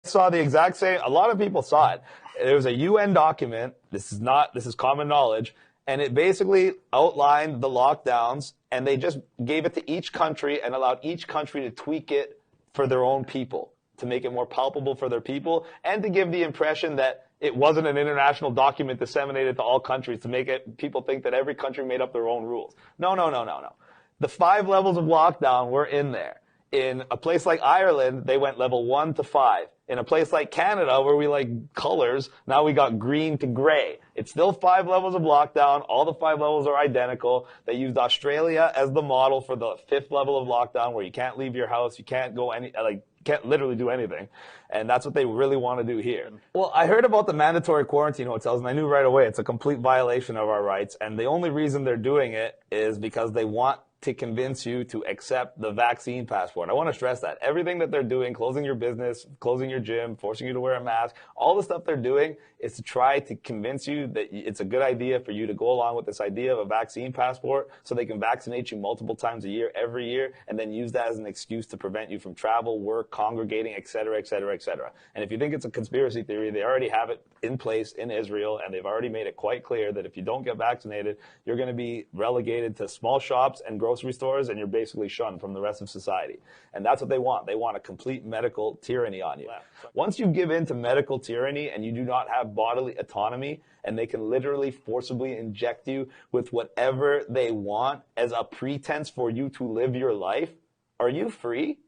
saw the exact same. A lot of people saw it. It was a UN document. This is common knowledge. And it basically outlined the lockdowns, and they just gave it to each country and allowed each country to tweak it for their own people, to make it more palpable for their people, and to give the impression that it wasn't an international document disseminated to all countries to make it people think that every country made up their own rules. No. The 5 levels of lockdown were in there. In a place like Ireland, they went level 1 to 5. In a place like Canada, where we like colors, now we got green to gray. It's still 5 levels of lockdown. All the 5 levels are identical. They used Australia as the model for the 5th level of lockdown, where you can't leave your house, you can't go can't literally do anything. And that's what they really want to do here. Well, I heard about the mandatory quarantine hotels, and I knew right away it's a complete violation of our rights. And the only reason they're doing it is because they want to convince you to accept the vaccine passport. I want to stress that. Everything that they're doing, closing your business, closing your gym, forcing you to wear a mask, all the stuff they're doing is to try to convince you that it's a good idea for you to go along with this idea of a vaccine passport so they can vaccinate you multiple times a year, every year, and then use that as an excuse to prevent you from travel, work, congregating, et cetera, et cetera, et cetera. And if you think it's a conspiracy theory, they already have it in place in Israel, and they've already made it quite clear that if you don't get vaccinated, you're going to be relegated to small shops and grocery stores, and you're basically shunned from the rest of society. And that's what they want. They want a complete medical tyranny on you. Once you give in to medical tyranny and you do not have bodily autonomy, and they can literally forcibly inject you with whatever they want as a pretense for you to live your life, are you free?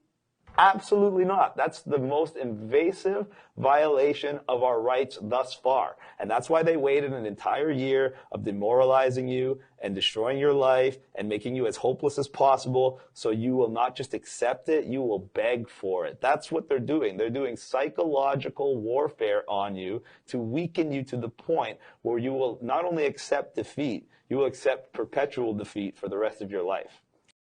Absolutely not. That's the most invasive violation of our rights thus far. And that's why they waited an entire year of demoralizing you and destroying your life and making you as hopeless as possible so you will not just accept it, you will beg for it. That's what they're doing. They're doing psychological warfare on you to weaken you to the point where you will not only accept defeat, you will accept perpetual defeat for the rest of your life.